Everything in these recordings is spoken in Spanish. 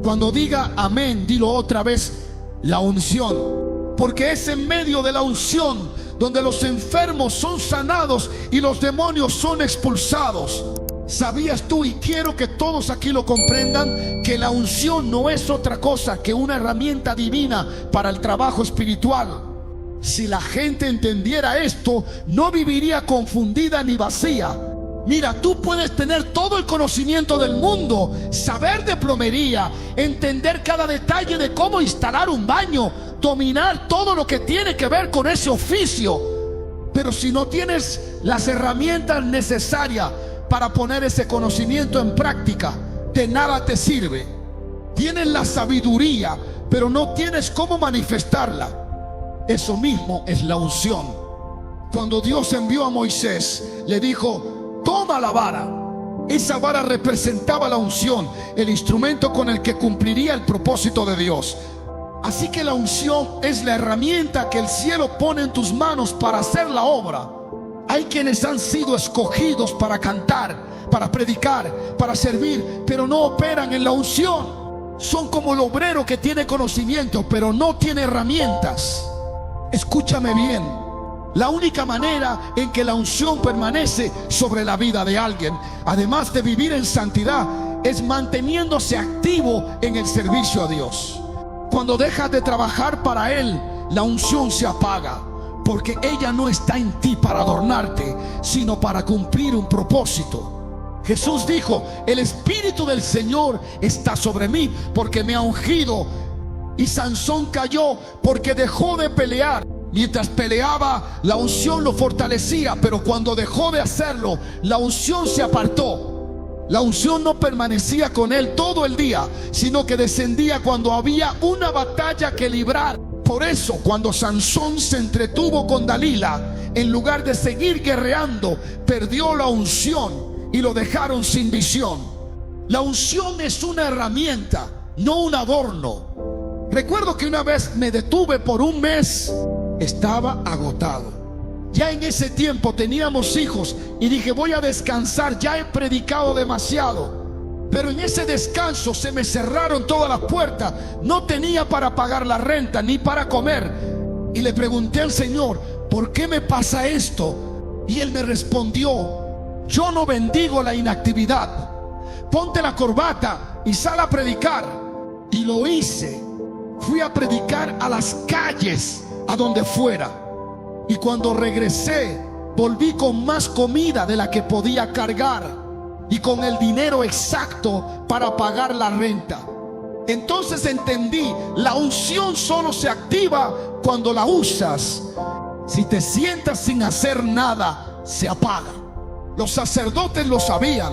Cuando diga amén, dilo otra vez: la unción. Porque es en medio de la unción donde los enfermos son sanados y los demonios son expulsados. ¿Sabías tú, y quiero que todos aquí lo comprendan, que la unción no es otra cosa que una herramienta divina para el trabajo espiritual? Si la gente entendiera esto, no viviría confundida ni vacía. Mira, tú puedes tener todo el conocimiento del mundo, saber de plomería, entender cada detalle de cómo instalar un baño, dominar todo lo que tiene que ver con ese oficio, pero si no tienes las herramientas necesarias para poner ese conocimiento en práctica, de nada te sirve. Tienes la sabiduría, pero no tienes cómo manifestarla. Eso mismo es la unción. Cuando Dios envió a Moisés, le dijo: toma la vara. Esa vara representaba la unción, el instrumento con el que cumpliría el propósito de Dios. Así que la unción es la herramienta que el cielo pone en tus manos para hacer la obra. Hay quienes han sido escogidos para cantar, para predicar, para servir, pero no operan en la unción. Son como el obrero que tiene conocimiento, pero no tiene herramientas. Escúchame bien. La única manera en que la unción permanece sobre la vida de alguien, además de vivir en santidad, es manteniéndose activo en el servicio a Dios. Cuando dejas de trabajar para Él, la unción se apaga, porque ella no está en ti para adornarte, sino para cumplir un propósito. Jesús dijo: el Espíritu del Señor está sobre mí, porque me ha ungido. Y Sansón cayó porque dejó de pelear. Mientras peleaba, la unción lo fortalecía, pero cuando dejó de hacerlo, la unción se apartó. La unción no permanecía con él todo el día, sino que descendía cuando había una batalla que librar. Por eso, cuando Sansón se entretuvo con Dalila, en lugar de seguir guerreando, perdió la unción y lo dejaron sin visión. La unción es una herramienta, no un adorno. Recuerdo que una vez me detuve por un mes. Estaba agotado. Ya en ese tiempo teníamos hijos y dije: voy a descansar, ya he predicado demasiado. Pero en ese descanso se me cerraron todas las puertas. No tenía para pagar la renta ni para comer. Y le pregunté al Señor: ¿por qué me pasa esto? Y Él me respondió: yo no bendigo la inactividad. Ponte la corbata y sal a predicar. Y lo hice. Fui a predicar a las calles, a donde fuera. Y cuando regresé, volví con más comida de la que podía cargar y con el dinero exacto para pagar la renta. Entonces entendí: la unción solo se activa cuando la usas. Si te sientas sin hacer nada, se apaga. Los sacerdotes lo sabían.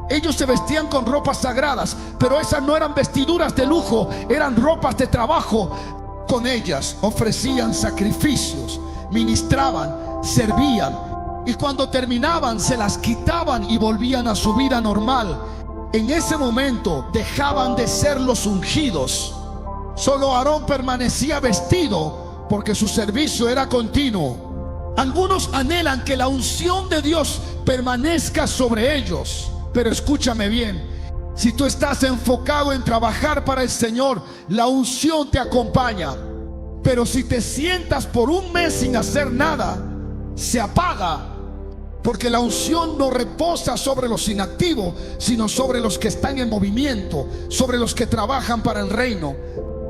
Ellos se vestían con ropas sagradas, pero esas no eran vestiduras de lujo, eran ropas de trabajo. Con ellas ofrecían sacrificios, ministraban, servían, y cuando terminaban se las quitaban y volvían a su vida normal. En ese momento dejaban de ser los ungidos. Solo Aarón permanecía vestido porque su servicio era continuo. Algunos anhelan que la unción de Dios permanezca sobre ellos, pero escúchame bien: si tú estás enfocado en trabajar para el Señor, la unción te acompaña. Pero si te sientas por un mes sin hacer nada, se apaga. Porque la unción no reposa sobre los inactivos, sino sobre los que están en movimiento, sobre los que trabajan para el reino.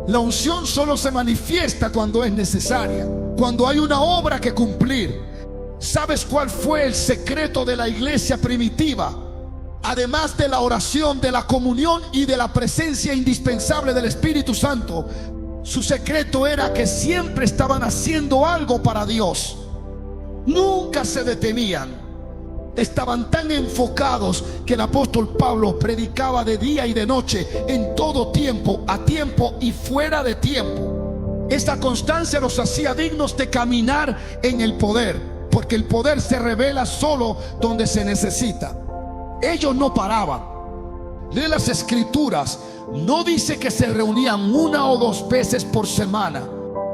La unción solo se manifiesta cuando es necesaria, cuando hay una obra que cumplir. ¿Sabes cuál fue el secreto de la iglesia primitiva? Además de la oración, de la comunión y de la presencia indispensable del Espíritu Santo, su secreto era que siempre estaban haciendo algo para Dios. Nunca se detenían. Estaban tan enfocados que el apóstol Pablo predicaba de día y de noche, en todo tiempo, a tiempo y fuera de tiempo. Esta constancia los hacía dignos de caminar en el poder, porque el poder se revela solo donde se necesita. Ellos no paraban. Lee las escrituras. No dice que se reunían una o dos veces por semana,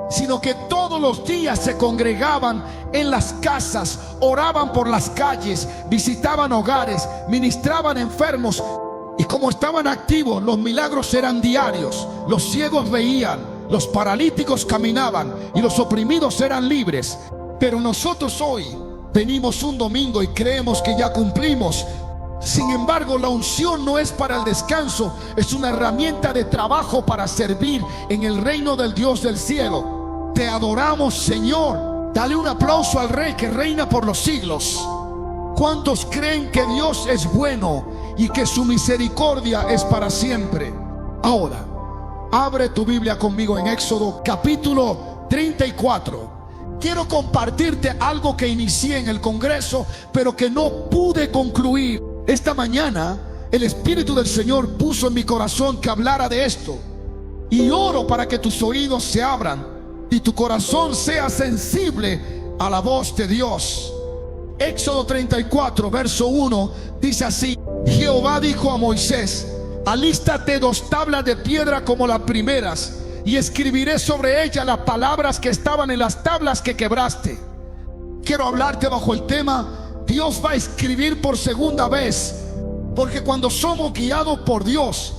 sino que todos los días se congregaban en las casas, oraban por las calles, visitaban hogares, ministraban enfermos. Y como estaban activos, los milagros eran diarios. Los ciegos veían, los paralíticos caminaban y los oprimidos eran libres. Pero nosotros hoy venimos un domingo y creemos que ya cumplimos. Sin embargo, la unción no es para el descanso, es una herramienta de trabajo para servir en el reino del Dios del cielo. Te adoramos, Señor. Dale un aplauso al Rey que reina por los siglos. ¿Cuántos creen que Dios es bueno y que su misericordia es para siempre? Ahora, abre tu Biblia conmigo en Éxodo capítulo 34. Quiero compartirte algo que inicié en el Congreso, pero que no pude concluir. Esta mañana el Espíritu del Señor puso en mi corazón que hablara de esto. Y oro para que tus oídos se abran y tu corazón sea sensible a la voz de Dios. Éxodo 34, verso 1, dice así: Jehová dijo a Moisés: alístate 2 tablas de piedra como las primeras, y escribiré sobre ellas las palabras que estaban en las tablas que quebraste. Quiero hablarte bajo el tema: Dios va a escribir por segunda vez, porque cuando somos guiados por Dios,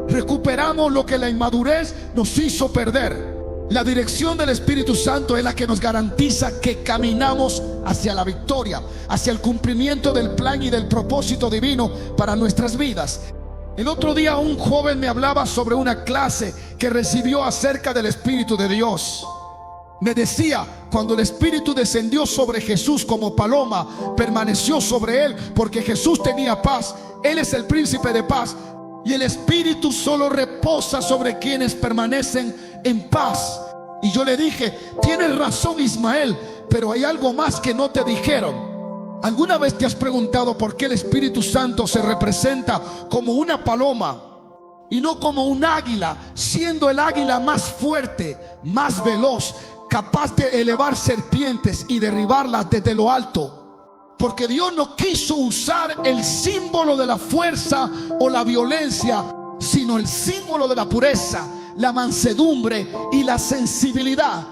recuperamos lo que la inmadurez nos hizo perder. La dirección del Espíritu Santo es la que nos garantiza que caminamos hacia la victoria, hacia el cumplimiento del plan y del propósito divino para nuestras vidas. El otro día un joven me hablaba sobre una clase que recibió acerca del Espíritu de Dios. Me decía, cuando el Espíritu descendió sobre Jesús como paloma, permaneció sobre él porque Jesús tenía paz. Él es el príncipe de paz. Y el Espíritu solo reposa sobre quienes permanecen en paz. Y yo le dije: tienes razón, Ismael, pero hay algo más que no te dijeron. ¿Alguna vez te has preguntado por qué el Espíritu Santo se representa como una paloma y no como un águila, siendo el águila más fuerte, más veloz, capaz de elevar serpientes y derribarlas desde lo alto? Porque Dios no quiso usar el símbolo de la fuerza o la violencia, sino el símbolo de la pureza, la mansedumbre y la sensibilidad.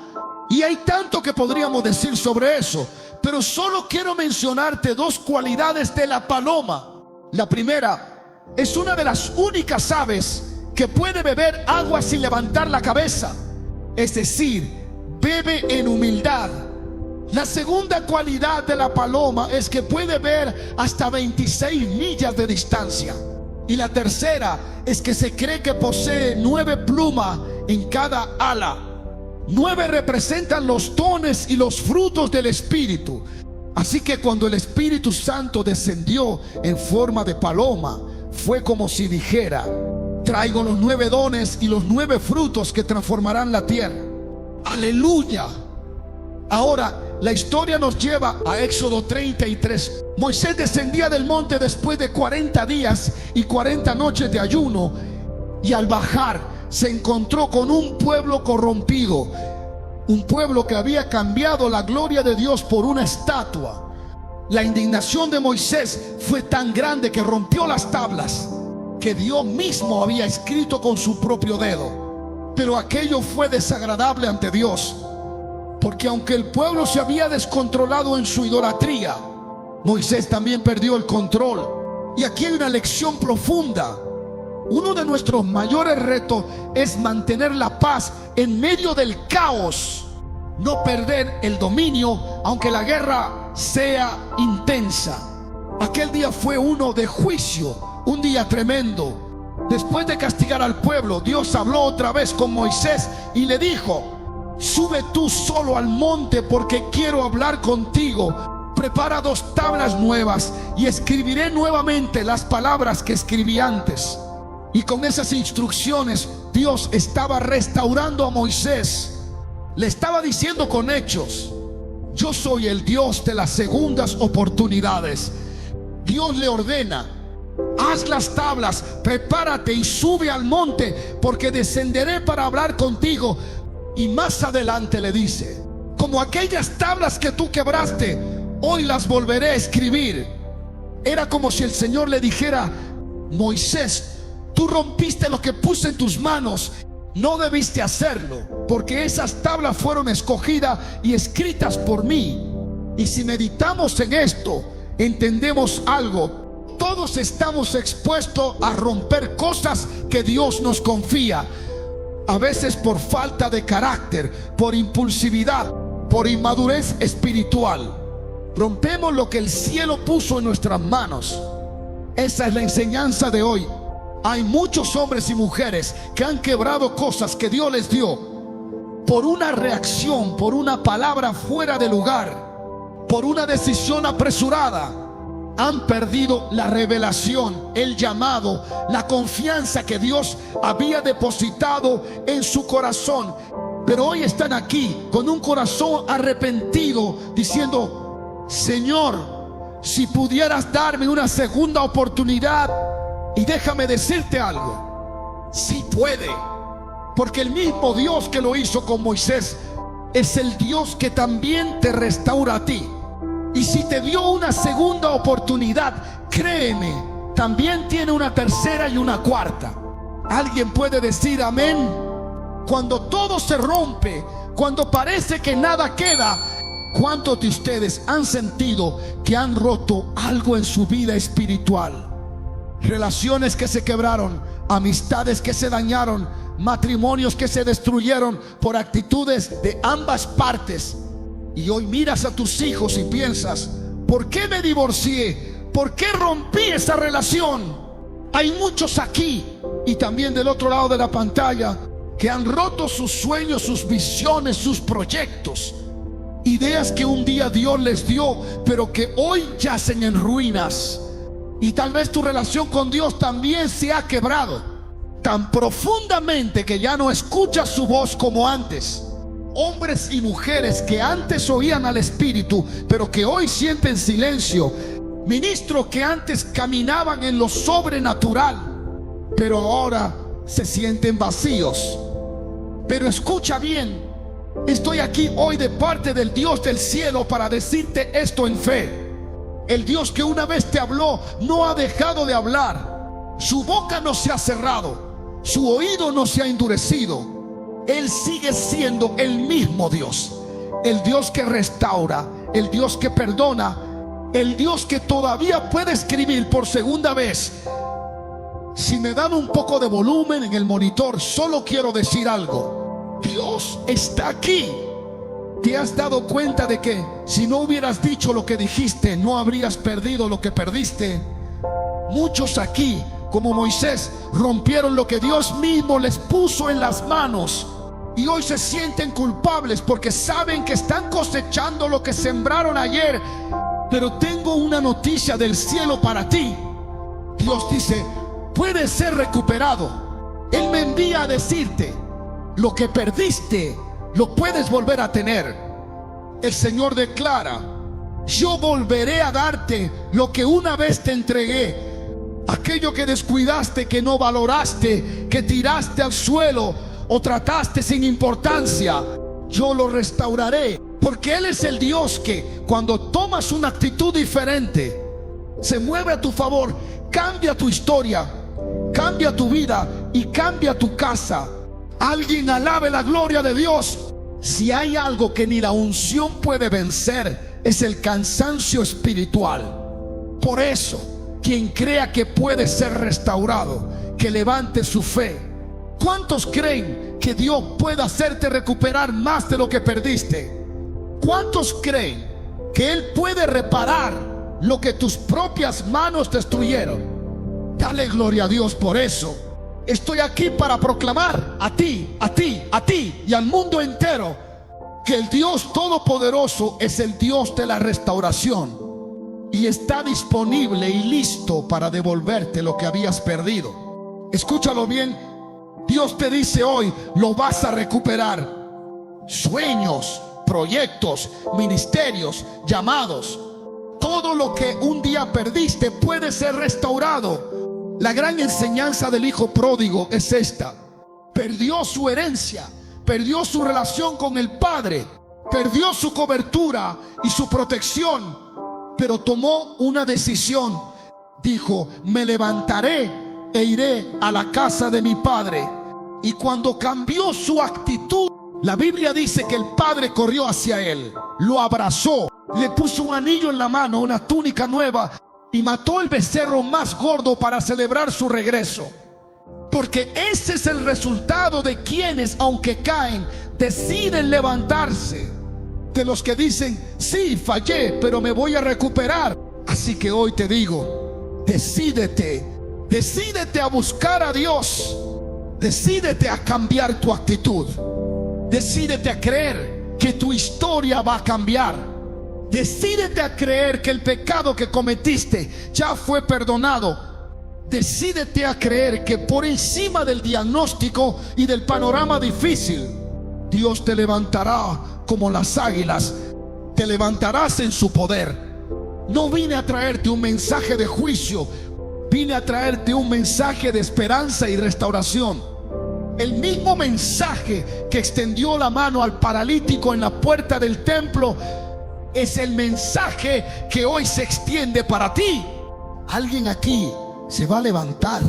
Y hay tanto que podríamos decir sobre eso, pero solo quiero mencionarte 2 cualidades de la paloma. La primera: es una de las únicas aves que puede beber agua sin levantar la cabeza, es decir, bebe en humildad. La segunda cualidad de la paloma es que puede ver hasta 26 millas de distancia. Y la tercera es que se cree que posee 9 plumas en cada ala. 9 representan los dones y los frutos del Espíritu. Así que cuando el Espíritu Santo descendió en forma de paloma, fue como si dijera: traigo los 9 dones y los 9 frutos que transformarán la tierra. Aleluya. Ahora la historia nos lleva a Éxodo 33. Moisés descendía del monte después de 40 días y 40 noches de ayuno, y al bajar se encontró con un pueblo corrompido, un pueblo que había cambiado la gloria de Dios por una estatua. La indignación de Moisés fue tan grande que rompió las tablas que Dios mismo había escrito con su propio dedo. Pero aquello fue desagradable ante Dios, porque aunque el pueblo se había descontrolado en su idolatría, Moisés también perdió el control. Y aquí hay una lección profunda. Uno de nuestros mayores retos es mantener la paz en medio del caos, no perder el dominio aunque la guerra sea intensa. Aquel día fue uno de juicio, un día tremendo. Después de castigar al pueblo, Dios habló otra vez con Moisés y le dijo: sube tú solo al monte, porque quiero hablar contigo. Prepara 2 tablas nuevas y escribiré nuevamente las palabras que escribí antes. Y con esas instrucciones Dios estaba restaurando a Moisés. Le estaba diciendo con hechos: yo soy el Dios de las segundas oportunidades. Dios le ordena: haz las tablas, prepárate y sube al monte, porque descenderé para hablar contigo. Y más adelante le dice: como aquellas tablas que tú quebraste, hoy las volveré a escribir. Era como si el Señor le dijera: Moisés, tú rompiste lo que puse en tus manos. No debiste hacerlo, porque esas tablas fueron escogidas y escritas por mí. Y si meditamos en esto, entendemos algo. todos estamos expuestos a romper cosas que Dios nos confía. A veces por falta de carácter, por impulsividad, por inmadurez espiritual. Rompemos lo que el cielo puso en nuestras manos. Esa es la enseñanza de hoy. Hay muchos hombres y mujeres que han quebrado cosas que Dios les dio por una reacción, por una palabra fuera de lugar, por una decisión apresurada. Han perdido la revelación, el llamado, la confianza que Dios había depositado en su corazón. Pero hoy están aquí con un corazón arrepentido, diciendo: Señor, si pudieras darme una segunda oportunidad. Y déjame decirte algo: sí puede, porque el mismo Dios que lo hizo con Moisés es el Dios que también te restaura a ti. Y si te dio una segunda oportunidad, créeme, también tiene una tercera y una cuarta. ¿Alguien puede decir amén? Cuando todo se rompe, cuando parece que nada queda, ¿cuántos de ustedes han sentido que han roto algo en su vida espiritual? Relaciones que se quebraron, amistades que se dañaron, matrimonios que se destruyeron por actitudes de ambas partes. Y hoy miras a tus hijos y piensas: ¿por qué me divorcié? ¿Por qué rompí esa relación? Hay muchos aquí y también del otro lado de la pantalla que han roto sus sueños, sus visiones, sus proyectos. Ideas que un día Dios les dio, pero que hoy yacen en ruinas. Y tal vez tu relación con Dios también se ha quebrado tan profundamente que ya no escuchas su voz como antes. Hombres y mujeres que antes oían al Espíritu, pero que hoy sienten silencio. Ministros que antes caminaban en lo sobrenatural, pero ahora se sienten vacíos. Pero escucha bien, estoy aquí hoy de parte del Dios del cielo para decirte esto en fe. El Dios que una vez te habló no ha dejado de hablar. Su boca no se ha cerrado, su oído no se ha endurecido. Él sigue siendo el mismo Dios, el Dios que restaura, el Dios que perdona, el Dios que todavía puede escribir por segunda vez. Si me dan un poco de volumen en el monitor, solo quiero decir algo: Dios está aquí. ¿Te has dado cuenta de que si no hubieras dicho lo que dijiste, no habrías perdido lo que perdiste? Muchos aquí, como Moisés, rompieron lo que Dios mismo les puso en las manos. Y hoy se sienten culpables porque saben que están cosechando lo que sembraron ayer. Pero tengo una noticia del cielo para ti. Dios dice: puede ser recuperado. Él me envía a decirte: lo que perdiste lo puedes volver a tener. El Señor declara: yo volveré a darte lo que una vez te entregué. Aquello que descuidaste, que no valoraste, que tiraste al suelo o trataste sin importancia, yo lo restauraré. Porque Él es el Dios que cuando tomas una actitud diferente, se mueve a tu favor, cambia tu historia, cambia tu vida y cambia tu casa. Alguien alabe la gloria de Dios. Si hay algo que ni la unción puede vencer, es el cansancio espiritual. Por eso, quien crea que puede ser restaurado, que levante su fe. ¿Cuántos creen que Dios puede hacerte recuperar más de lo que perdiste? ¿Cuántos creen que Él puede reparar lo que tus propias manos destruyeron? Dale gloria a Dios por eso. Estoy aquí para proclamar a ti, a ti, a ti y al mundo entero que el Dios Todopoderoso es el Dios de la restauración y está disponible y listo para devolverte lo que habías perdido. Escúchalo bien. Dios te dice hoy: lo vas a recuperar. Sueños, proyectos, ministerios, llamados, todo lo que un día perdiste puede ser restaurado. La gran enseñanza del hijo pródigo es esta: perdió su herencia, perdió su relación con el Padre, perdió su cobertura y su protección, pero tomó una decisión. Dijo: me levantaré e iré a la casa de mi padre. Y cuando cambió su actitud, la Biblia dice que el padre corrió hacia él, lo abrazó, le puso un anillo en la mano, una túnica nueva, y mató el becerro más gordo para celebrar su regreso. Porque ese es el resultado de quienes, aunque caen, deciden levantarse. De los que dicen: sí, fallé, pero me voy a recuperar. Así que hoy te digo: decídete a buscar a Dios. Decídete a cambiar tu actitud. Decídete a creer que tu historia va a cambiar. Decídete a creer que el pecado que cometiste ya fue perdonado. Decídete a creer que por encima del diagnóstico y del panorama difícil, Dios te levantará como las águilas. Te levantarás en su poder. No vine a traerte un mensaje de juicio, vine a traerte un mensaje de esperanza y restauración. El mismo mensaje que extendió la mano al paralítico en la puerta del templo es el mensaje que hoy se extiende para ti. Alguien aquí se va a levantar.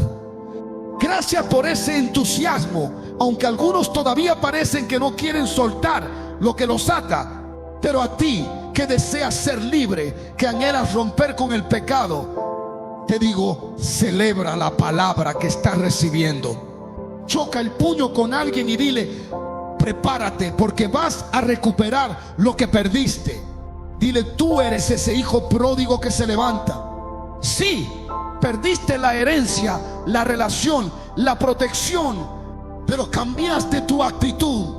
Gracias por ese entusiasmo, aunque algunos todavía parecen que no quieren soltar lo que los ata. Pero a ti que deseas ser libre, que anhelas romper con el pecado, te digo: celebra la palabra que estás recibiendo. Choca el puño con alguien y dile: prepárate, porque vas a recuperar lo que perdiste. Dile: tú eres ese hijo pródigo que se levanta. Sí, perdiste la herencia, la relación, la protección, pero cambiaste tu actitud,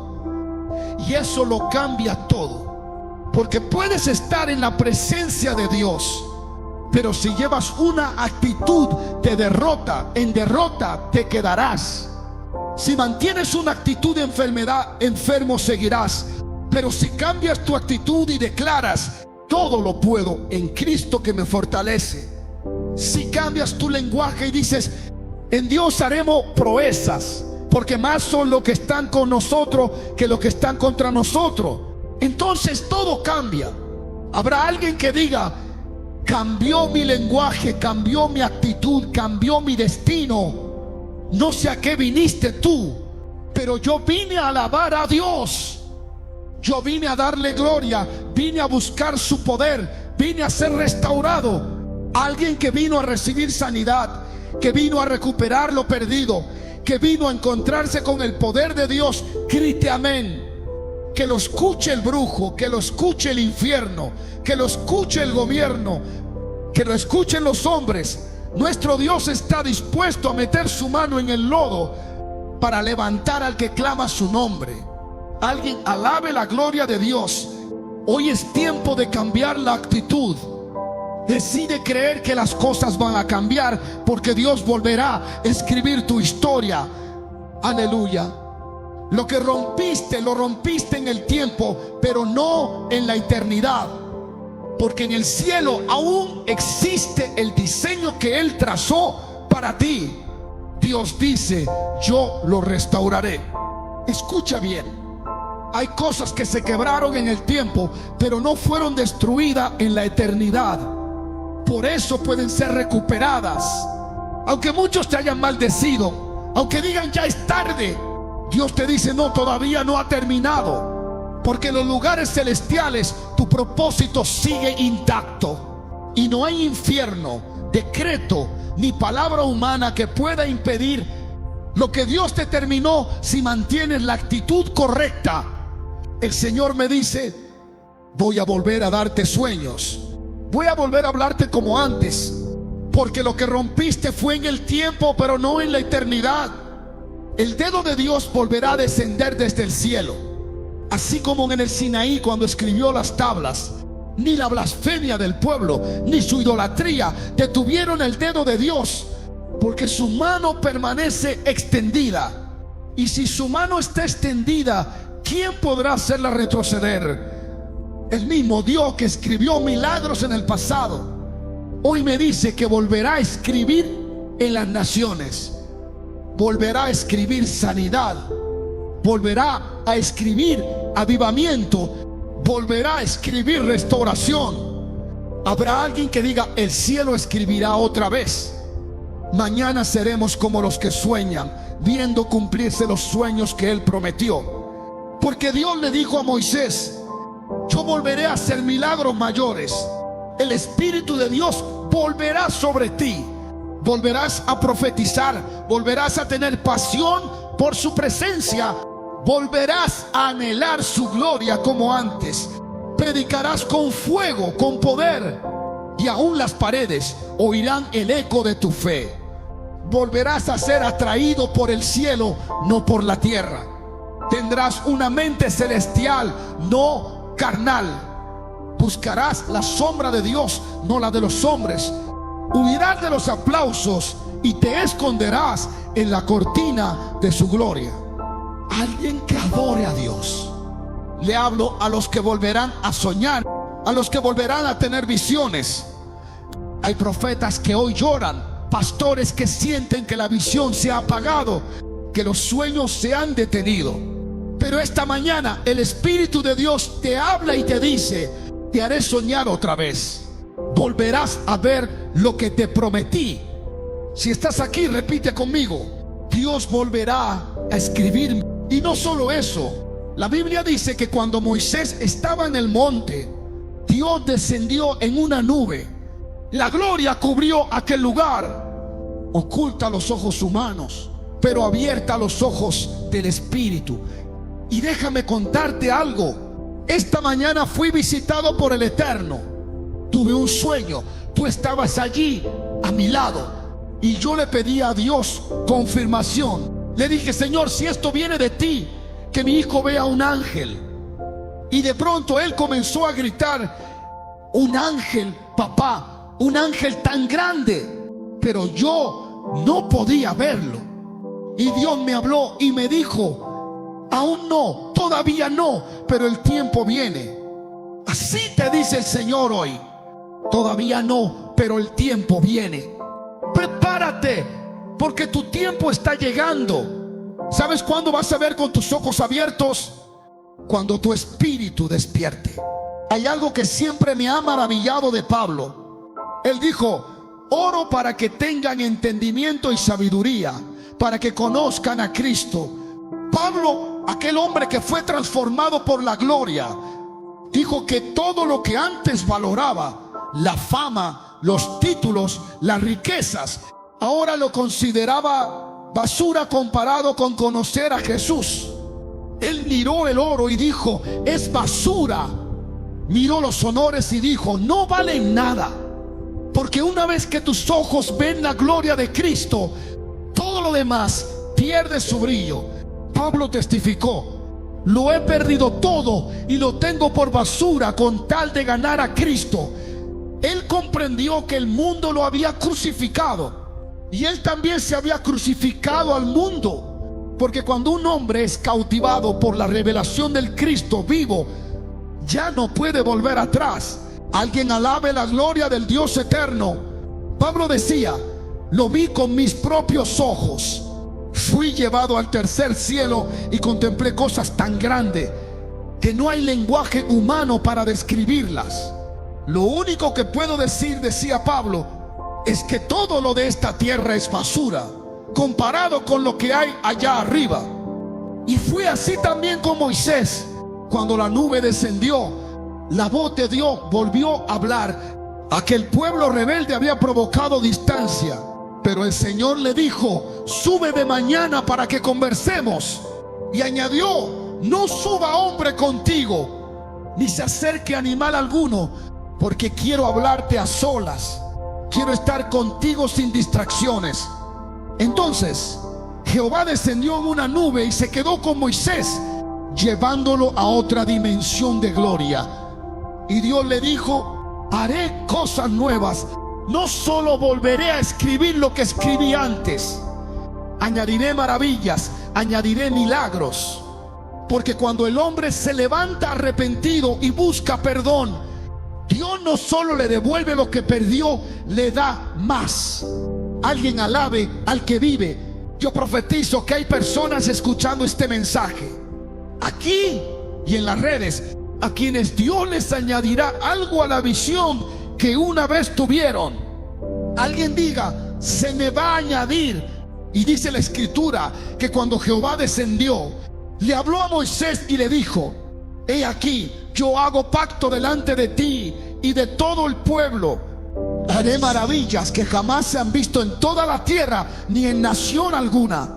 y eso lo cambia todo. Porque puedes estar en la presencia de Dios, pero si llevas una actitud de derrota, en derrota te quedarás. Si mantienes una actitud de enfermedad, enfermo seguirás. Pero si cambias tu actitud y declaras: todo lo puedo en Cristo que me fortalece. Si cambias tu lenguaje y dices: en Dios haremos proezas, porque más son los que están con nosotros que los que están contra nosotros. Entonces todo cambia. Habrá alguien que diga: cambió mi lenguaje, cambió mi actitud, cambió mi destino. No sé a qué viniste tú, pero yo vine a alabar a Dios. Yo vine a darle gloria, vine a buscar su poder, vine a ser restaurado. Alguien que vino a recibir sanidad, que vino a recuperar lo perdido, que vino a encontrarse con el poder de Dios, grite amén. Que lo escuche el brujo, que lo escuche el infierno, que lo escuche el gobierno, que lo escuchen los hombres. Nuestro Dios está dispuesto a meter su mano en el lodo para levantar al que clama su nombre. Alguien alabe la gloria de Dios. Hoy es tiempo de cambiar la actitud. Decide creer que las cosas van a cambiar, porque Dios volverá a escribir tu historia. Aleluya. Lo que rompiste, lo rompiste en el tiempo, pero no en la eternidad. Porque en el cielo aún existe el diseño que Él trazó para ti. Dios dice: yo lo restauraré. Escucha bien. Hay cosas que se quebraron en el tiempo, pero no fueron destruidas en la eternidad. Por eso pueden ser recuperadas. Aunque muchos te hayan maldecido, aunque digan ya es tarde, Dios te dice: no, todavía no ha terminado. Porque en los lugares celestiales tu propósito sigue intacto. Y no hay infierno, decreto, ni palabra humana que pueda impedir lo que Dios determinó si mantienes la actitud correcta. El Señor me dice: voy a volver a darte sueños. Voy a volver a hablarte como antes. Porque lo que rompiste fue en el tiempo, pero no en la eternidad. El dedo de Dios volverá a descender desde el cielo. Así como en el Sinaí cuando escribió las tablas, ni la blasfemia del pueblo, ni su idolatría detuvieron el dedo de Dios, porque su mano permanece extendida. Y si su mano está extendida, ¿quién podrá hacerla retroceder? El mismo Dios que escribió milagros en el pasado, hoy me dice que volverá a escribir en las naciones. Volverá a escribir sanidad, volverá a escribir avivamiento, volverá a escribir restauración. Habrá alguien que diga: el cielo escribirá otra vez. Mañana seremos como los que sueñan, viendo cumplirse los sueños que Él prometió. Porque Dios le dijo a Moisés: yo volveré a hacer milagros mayores. El Espíritu de Dios volverá sobre ti. Volverás a profetizar, volverás a tener pasión por su presencia, volverás a anhelar su gloria como antes. Predicarás con fuego, con poder, y aún las paredes oirán el eco de tu fe. Volverás a ser atraído por el cielo, no por la tierra. Tendrás una mente celestial, no carnal. Buscarás la sombra de Dios, no la de los hombres. Huirás de los aplausos y te esconderás en la cortina de su gloria. Alguien que adore a Dios. Le hablo a los que volverán a soñar, a los que volverán a tener visiones. Hay profetas que hoy lloran, pastores que sienten que la visión se ha apagado, que los sueños se han detenido. Pero esta mañana el Espíritu de Dios te habla y te dice: te haré soñar otra vez. Volverás a ver lo que te prometí. Si estás aquí, repite conmigo: Dios volverá a escribir. Y no solo eso, la Biblia dice que cuando Moisés estaba en el monte, Dios descendió en una nube. La gloria cubrió aquel lugar, oculta a los ojos humanos, pero abierta a los ojos del Espíritu. Y déjame contarte algo. Esta mañana fui visitado por el Eterno. Tuve un sueño, tú estabas allí a mi lado, y yo le pedí a Dios confirmación. Le dije: Señor, si esto viene de ti, que mi hijo vea un ángel. Y de pronto él comenzó a gritar: un ángel, papá, un ángel tan grande. Pero yo no podía verlo. Y Dios me habló y me dijo: aún no, todavía no, pero el tiempo viene. Así te dice el Señor hoy: todavía no, pero el tiempo viene. Prepárate, porque tu tiempo está llegando. ¿Sabes cuándo vas a ver con tus ojos abiertos? Cuando tu espíritu despierte. Hay algo que siempre me ha maravillado de Pablo. Él dijo: oro para que tengan entendimiento y sabiduría, para que conozcan a Cristo. Pablo, aquel hombre que fue transformado por la gloria, dijo que todo lo que antes valoraba, la fama, los títulos, las riquezas, ahora lo consideraba basura comparado con conocer a Jesús. Él miró el oro y dijo: es basura. Miró los honores y dijo: no valen nada. Porque una vez que tus ojos ven la gloria de Cristo, todo lo demás pierde su brillo. Pablo testificó: lo he perdido todo y lo tengo por basura con tal de ganar a Cristo. Él comprendió que el mundo lo había crucificado, y él también se había crucificado al mundo. Porque cuando un hombre es cautivado por la revelación del Cristo vivo, ya no puede volver atrás. Alguien alabe la gloria del Dios eterno. Pablo decía: lo vi con mis propios ojos. Fui llevado al tercer cielo y contemplé cosas tan grandes que no hay lenguaje humano para describirlas. Lo único que puedo decir, decía Pablo, es que todo lo de esta tierra es basura comparado con lo que hay allá arriba. Y fue así también con Moisés. Cuando la nube descendió, la voz de Dios volvió a hablar. Aquel pueblo rebelde había provocado distancia, pero el Señor le dijo: sube de mañana para que conversemos. Y añadió: no suba hombre contigo, ni se acerque animal alguno, porque quiero hablarte a solas. Quiero estar contigo sin distracciones. Entonces Jehová descendió en una nube y se quedó con Moisés, llevándolo a otra dimensión de gloria. Y Dios le dijo: haré cosas nuevas. No solo volveré a escribir lo que escribí antes, añadiré maravillas, añadiré milagros. Porque cuando el hombre se levanta arrepentido y busca perdón, Dios no solo le devuelve lo que perdió, le da más. Alguien alabe al que vive. Yo profetizo que hay personas escuchando este mensaje aquí y en las redes, a quienes Dios les añadirá algo a la visión que una vez tuvieron. Alguien diga: se me va a añadir. Y dice la escritura que cuando Jehová descendió, le habló a Moisés y le dijo: he aquí, yo hago pacto delante de ti y de todo el pueblo. Haré maravillas que jamás se han visto en toda la tierra, ni en nación alguna.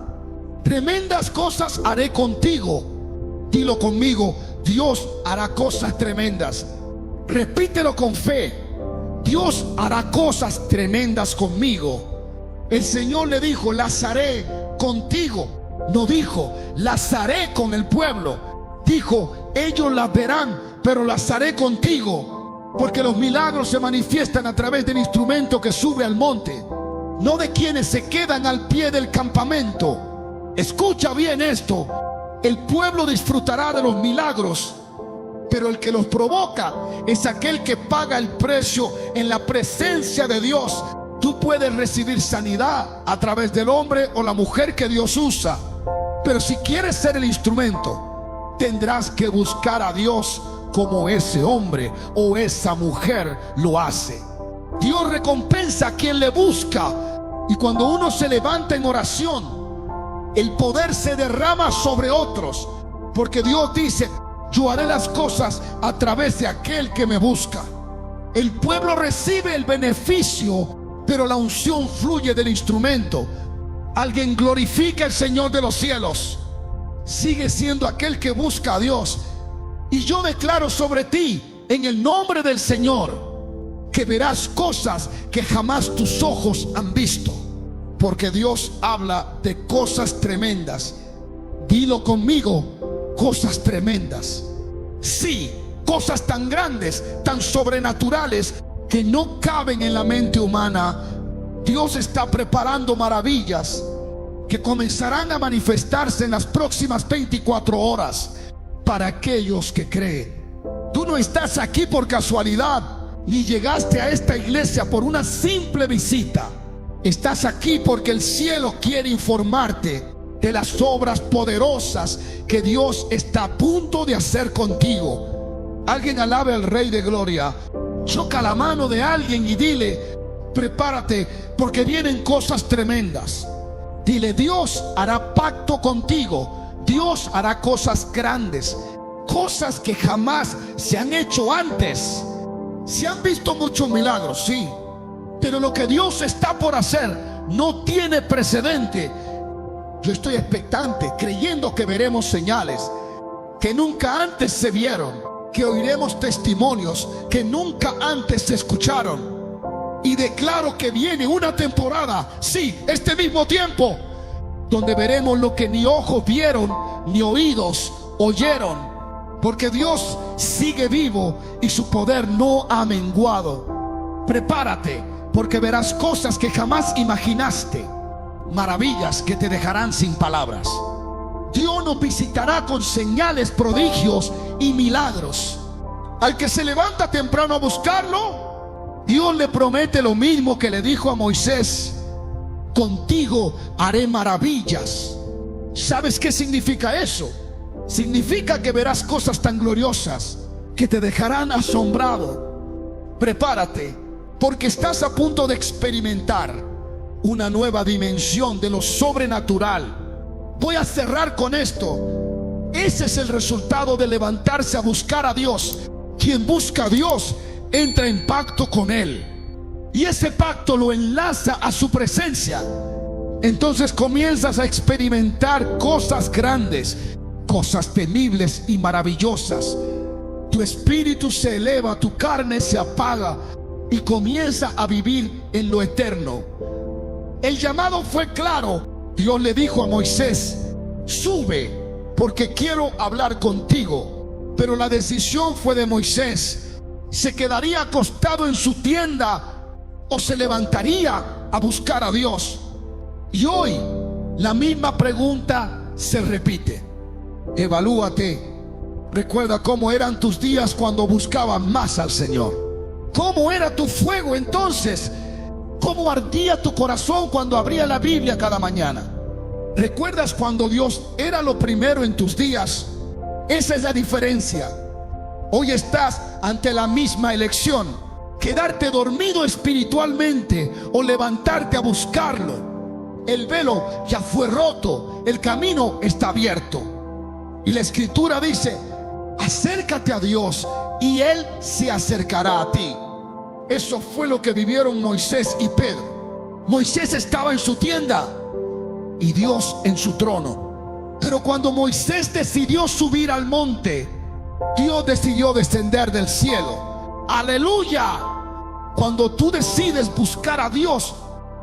Tremendas cosas haré contigo. Dilo conmigo: Dios hará cosas tremendas. Repítelo con fe: Dios hará cosas tremendas conmigo. El Señor le dijo: las haré contigo. No dijo: las haré con el pueblo. Dijo: ellos las verán, pero las haré contigo. Porque los milagros se manifiestan a través del instrumento que sube al monte, no de quienes se quedan al pie del campamento. Escucha bien esto: el pueblo disfrutará de los milagros, pero el que los provoca es aquel que paga el precio en la presencia de Dios. Tú puedes recibir sanidad a través del hombre o la mujer que Dios usa, pero si quieres ser el instrumento, tendrás que buscar a Dios como ese hombre o esa mujer lo hace. Dios recompensa a quien le busca, y cuando uno se levanta en oración, el poder se derrama sobre otros, porque Dios dice: yo haré las cosas a través de aquel que me busca. El pueblo recibe el beneficio, pero la unción fluye del instrumento. Alguien glorifica al Señor de los cielos. Sigue siendo aquel que busca a Dios. Y yo declaro sobre ti, en el nombre del Señor, que verás cosas que jamás tus ojos han visto, porque Dios habla de cosas tremendas. Dilo conmigo: cosas tremendas. Sí, cosas tan grandes, tan sobrenaturales, que no caben en la mente humana. Dios está preparando maravillas que comenzarán a manifestarse en las próximas 24 horas para aquellos que creen. Tú no estás aquí por casualidad, ni llegaste a esta iglesia por una simple visita. Estás aquí porque el cielo quiere informarte de las obras poderosas que Dios está a punto de hacer contigo. Alguien alabe al Rey de Gloria. Choca la mano de alguien y dile: prepárate, porque vienen cosas tremendas. Dile: Dios hará pacto contigo. Dios hará cosas grandes, cosas que jamás se han hecho antes. Se han visto muchos milagros, sí, pero lo que Dios está por hacer no tiene precedente. Yo estoy expectante, creyendo que veremos señales que nunca antes se vieron, que oiremos testimonios que nunca antes se escucharon. Y declaro que viene una temporada, sí, este mismo tiempo, donde veremos lo que ni ojos vieron, ni oídos oyeron, porque Dios sigue vivo y su poder no ha menguado. Prepárate, porque verás cosas que jamás imaginaste, maravillas que te dejarán sin palabras. Dios nos visitará con señales, prodigios y milagros. Al que se levanta temprano a buscarlo, Dios le promete lo mismo que le dijo a Moisés: contigo haré maravillas. ¿Sabes qué significa eso? Significa que verás cosas tan gloriosas que te dejarán asombrado. Prepárate, porque estás a punto de experimentar una nueva dimensión de lo sobrenatural. Voy a cerrar con esto. Ese es el resultado de levantarse a buscar a Dios. Quien busca a Dios entra en pacto con Él, y ese pacto lo enlaza a su presencia. Entonces comienzas a experimentar cosas grandes, cosas temibles y maravillosas. Tu espíritu se eleva, tu carne se apaga y comienza a vivir en lo eterno. El llamado fue claro. Dios le dijo a Moisés: sube, porque quiero hablar contigo. Pero la decisión fue de Moisés. ¿Se quedaría acostado en su tienda o se levantaría a buscar a Dios? Y hoy la misma pregunta se repite. Evalúate. Recuerda cómo eran tus días cuando buscabas más al Señor. ¿Cómo era tu fuego entonces? ¿Cómo ardía tu corazón cuando abría la Biblia cada mañana? ¿Recuerdas cuando Dios era lo primero en tus días? Esa es la diferencia. Hoy estás ante la misma elección: quedarte dormido espiritualmente o levantarte a buscarlo. El velo ya fue roto, el camino está abierto. Y la Escritura dice: acércate a Dios y Él se acercará a ti. Eso fue lo que vivieron Moisés y Pedro. Moisés estaba en su tienda y Dios en su trono. Pero cuando Moisés decidió subir al monte, Dios decidió descender del cielo. ¡Aleluya! Cuando tú decides buscar a Dios,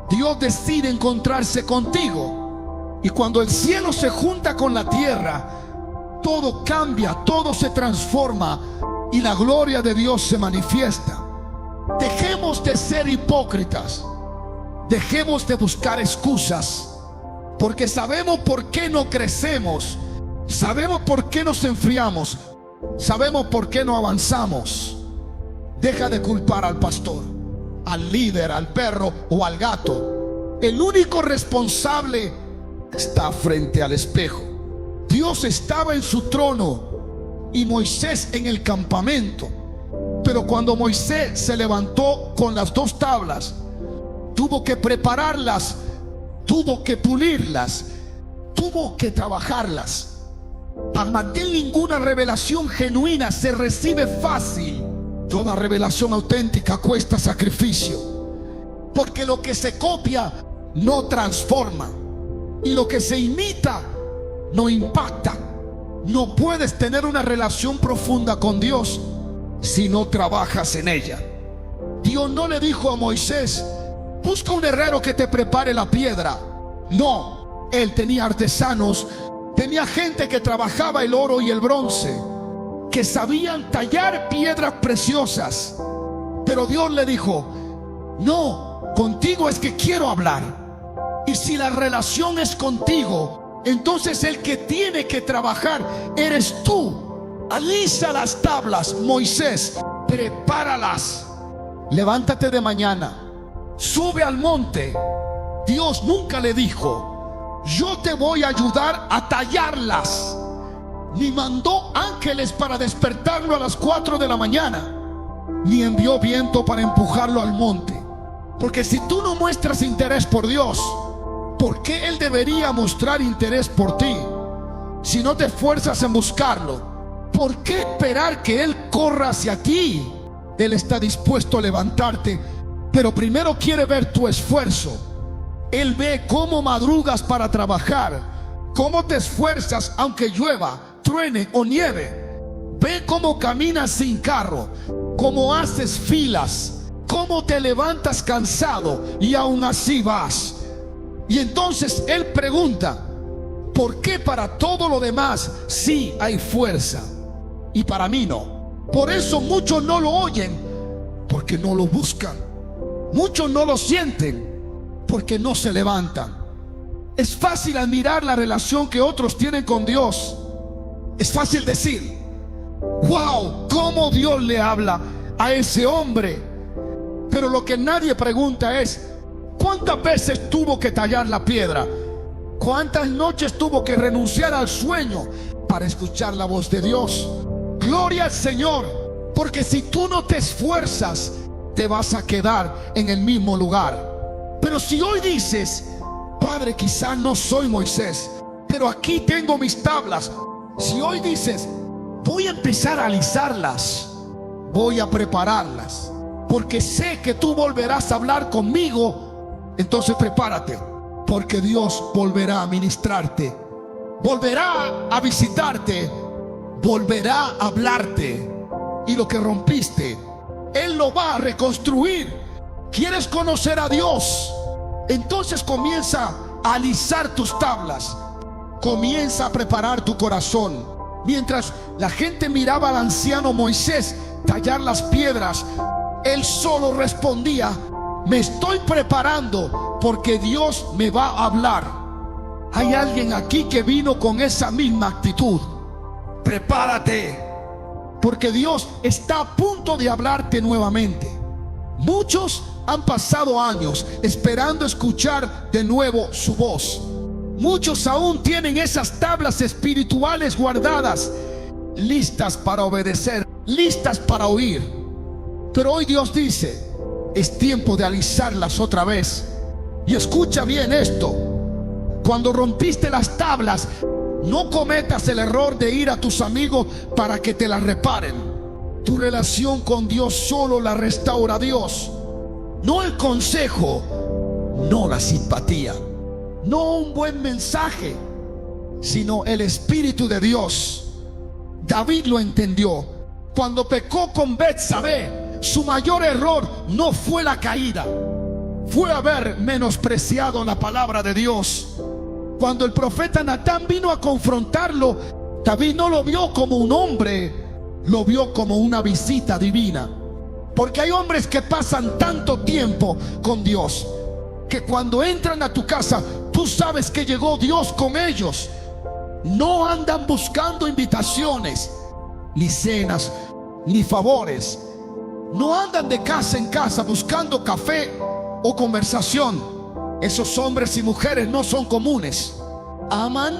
Dios decide encontrarse contigo. Y cuando el cielo se junta con la tierra, todo cambia, todo se transforma y la gloria de Dios se manifiesta. Dejemos de ser hipócritas. Dejemos de buscar excusas, porque sabemos por qué no crecemos, sabemos por qué nos enfriamos, sabemos por qué no avanzamos. Deja de culpar al pastor, al líder, al perro o al gato. El único responsable está frente al espejo. Dios estaba en su trono y Moisés en el campamento. Pero cuando Moisés se levantó con las dos tablas, tuvo que prepararlas, tuvo que pulirlas, tuvo que trabajarlas. Amaté, ninguna revelación genuina se recibe fácil. Toda revelación auténtica cuesta sacrificio, porque lo que se copia no transforma y lo que se imita no impacta. No puedes tener una relación profunda con Dios si no trabajas en ella. Dios no le dijo a Moisés: busca un herrero que te prepare la piedra. No, él tenía artesanos, tenía gente que trabajaba el oro y el bronce, que sabían tallar piedras preciosas. Pero Dios le dijo: no, contigo es que quiero hablar. Y si la relación es contigo, entonces el que tiene que trabajar eres tú. Alisa las tablas, Moisés, prepáralas. Levántate de mañana, sube al monte. Dios nunca le dijo: yo te voy a ayudar a tallarlas, ni mandó ángeles para despertarlo a las 4 de la mañana, ni envió viento para empujarlo al monte. Porque si tú no muestras interés por Dios, ¿por qué Él debería mostrar interés por ti? Si no te esfuerzas en buscarlo, ¿por qué esperar que Él corra hacia ti? Él está dispuesto a levantarte, pero primero quiere ver tu esfuerzo. Él ve cómo madrugas para trabajar, cómo te esfuerzas aunque llueva, truene o nieve. Ve cómo caminas sin carro, cómo haces filas, cómo te levantas cansado y aún así vas. Y entonces Él pregunta: ¿por qué para todo lo demás sí hay fuerza y para mí no? Por eso muchos no lo oyen, porque no lo buscan. Muchos no lo sienten, porque no se levantan. Es fácil admirar la relación que otros tienen con Dios. Es fácil decir: wow, cómo Dios le habla a ese hombre. Pero lo que nadie pregunta es: ¿cuántas veces tuvo que tallar la piedra? ¿Cuántas noches tuvo que renunciar al sueño para escuchar la voz de Dios? Gloria al Señor, porque si tú no te esfuerzas, te vas a quedar en el mismo lugar. Pero si hoy dices: Padre, quizás no soy Moisés, pero aquí tengo mis tablas. Si hoy dices: voy a empezar a alisarlas, voy a prepararlas, porque sé que tú volverás a hablar conmigo, entonces prepárate, porque Dios volverá a ministrarte, volverá a visitarte, volverá a hablarte. Y lo que rompiste, Él lo va a reconstruir. ¿Quieres conocer a Dios? Entonces comienza a alisar tus tablas, comienza a preparar tu corazón. Mientras la gente miraba al anciano Moisés tallar las piedras, él solo respondía: me estoy preparando porque Dios me va a hablar. Hay alguien aquí que vino con esa misma actitud. Prepárate, porque Dios está a punto de hablarte nuevamente. Muchos han pasado años esperando escuchar de nuevo su voz. Muchos aún tienen esas tablas espirituales guardadas, listas para obedecer, listas para oír. Pero hoy Dios dice: es tiempo de alisarlas otra vez. Y escucha bien esto: cuando rompiste las tablas, no cometas el error de ir a tus amigos para que te las reparen. Tu relación con Dios solo la restaura Dios. No el consejo, no la simpatía, no un buen mensaje, sino el Espíritu de Dios. David lo entendió. Cuando pecó con Betsabé, su mayor error no fue la caída, fue haber menospreciado la palabra de Dios. Cuando el profeta Natán vino a confrontarlo, David no lo vio como un hombre, lo vio como una visita divina. Porque hay hombres que pasan tanto tiempo con Dios que cuando entran a tu casa, tú sabes que llegó Dios con ellos. No andan buscando invitaciones, ni cenas, ni favores. No andan de casa en casa buscando café o conversación. Esos hombres y mujeres no son comunes. Aman,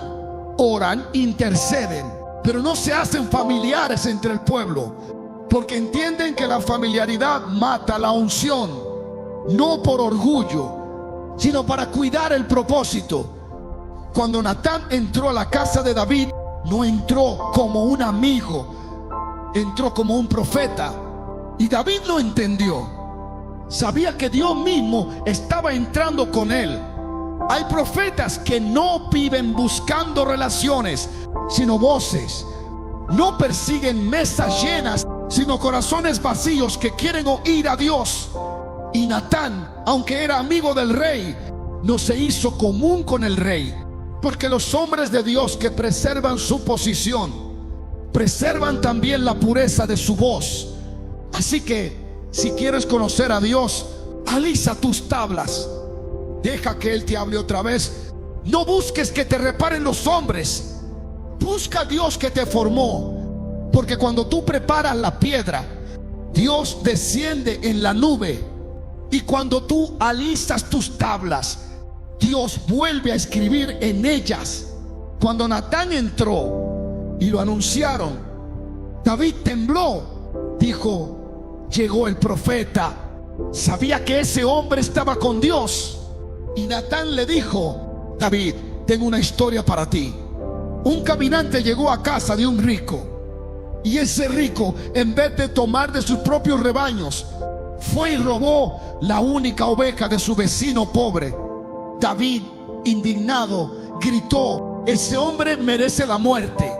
oran, interceden, pero no se hacen familiares entre el pueblo, porque entienden que la familiaridad mata la unción. No por orgullo, sino para cuidar el propósito. Cuando Natán entró a la casa de David, no entró como un amigo, entró como un profeta. Y David lo entendió. Sabía que Dios mismo estaba entrando con él. Hay profetas que no viven buscando relaciones, sino voces. No persiguen mesas llenas, sino corazones vacíos que quieren oír a Dios. Y Natán, aunque era amigo del rey, no se hizo común con el rey, porque los hombres de Dios que preservan su posición, preservan también la pureza de su voz. Así que si quieres conocer a Dios, alisa tus tablas. Deja que Él te hable otra vez. No busques que te reparen los hombres. Busca a Dios que te formó. Porque cuando tú preparas la piedra, Dios desciende en la nube. Y cuando tú alistas tus tablas, Dios vuelve a escribir en ellas. Cuando Natán entró y lo anunciaron, David tembló. Dijo: llegó el profeta. Sabía que ese hombre estaba con Dios. Y Natán le dijo: David, tengo una historia para ti. Un caminante llegó a casa de un rico, y ese rico, en vez de tomar de sus propios rebaños, fue y robó la única oveja de su vecino pobre. David, indignado, gritó: ese hombre merece la muerte.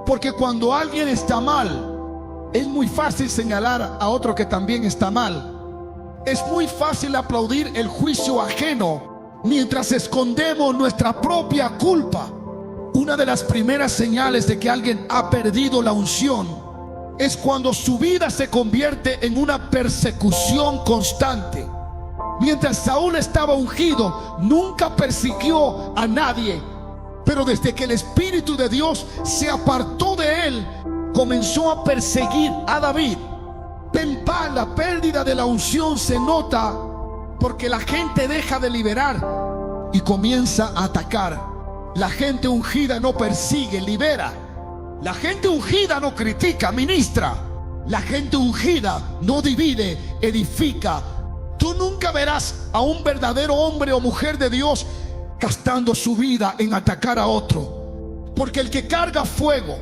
Porque cuando alguien está mal, es muy fácil señalar a otro que también está mal. Es muy fácil aplaudir el juicio ajeno mientras escondemos nuestra propia culpa. Una de las primeras señales de que alguien ha perdido la unción es cuando su vida se convierte en una persecución constante. Mientras Saúl estaba ungido, nunca persiguió a nadie, pero desde que el Espíritu de Dios se apartó de él, comenzó a perseguir a David. La pérdida de la unción se nota porque la gente deja de liberar y comienza a atacar. La gente ungida no persigue, libera. La gente ungida no critica, ministra. La gente ungida no divide, edifica. Tú nunca verás a un verdadero hombre o mujer de Dios gastando su vida en atacar a otro, porque el que carga fuego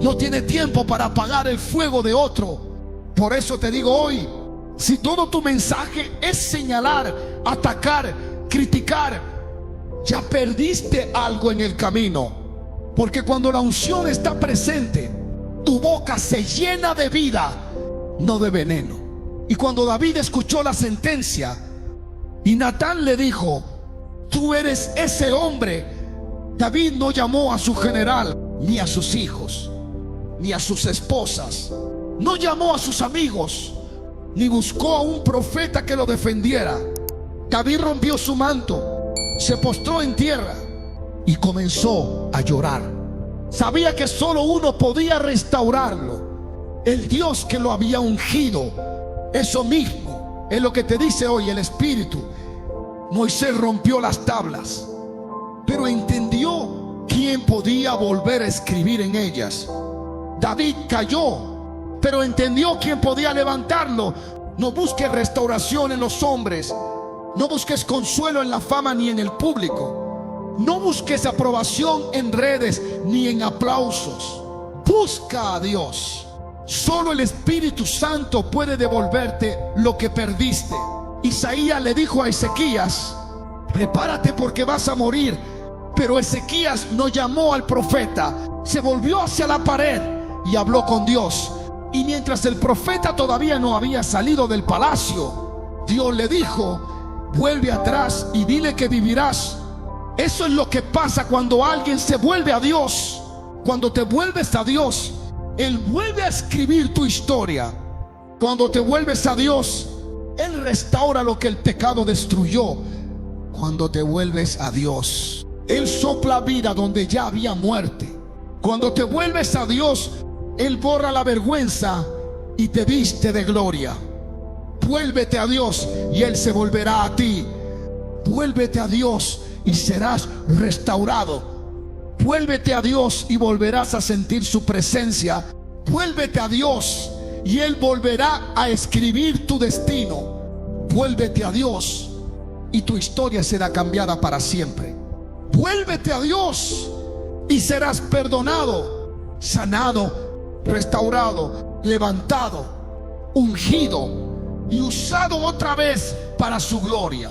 no tiene tiempo para apagar el fuego de otro. Por eso te digo hoy, si todo tu mensaje es señalar, atacar, criticar, ya perdiste algo en el camino. Porque cuando la unción está presente, tu boca se llena de vida, no de veneno. Y cuando David escuchó la sentencia y Natán le dijo: tú eres ese hombre, David no llamó a su general, ni a sus hijos, ni a sus esposas. No llamó a sus amigos, ni buscó a un profeta que lo defendiera. David rompió su manto, se postró en tierra y comenzó a llorar. Sabía que solo uno podía restaurarlo: el Dios que lo había ungido. Eso mismo es lo que te dice hoy el Espíritu. Moisés rompió las tablas, pero entendió quién podía volver a escribir en ellas. David cayó, pero entendió quién podía levantarlo. No busques restauración en los hombres. No busques consuelo en la fama ni en el público. No busques aprobación en redes ni en aplausos. Busca a Dios. Solo el Espíritu Santo puede devolverte lo que perdiste. Isaías le dijo a Ezequías: prepárate porque vas a morir. Pero Ezequías no llamó al profeta, se volvió hacia la pared y habló con Dios. Y mientras el profeta todavía no había salido del palacio, Dios le dijo: vuelve atrás y dile que vivirás. Eso es lo que pasa cuando alguien se vuelve a Dios. Cuando te vuelves a Dios, Él vuelve a escribir tu historia. Cuando te vuelves a Dios, Él restaura lo que el pecado destruyó. Cuando te vuelves a Dios, Él sopla vida donde ya había muerte. Cuando te vuelves a Dios, Él borra la vergüenza y te viste de gloria. Vuélvete a Dios y Él se volverá a ti. Vuélvete a Dios y serás restaurado. Vuélvete a Dios y volverás a sentir su presencia. Vuélvete a Dios y Él volverá a escribir tu destino. Vuélvete a Dios y tu historia será cambiada para siempre. Vuélvete a Dios y serás perdonado, sanado, restaurado, levantado, ungido y usado otra vez para su gloria.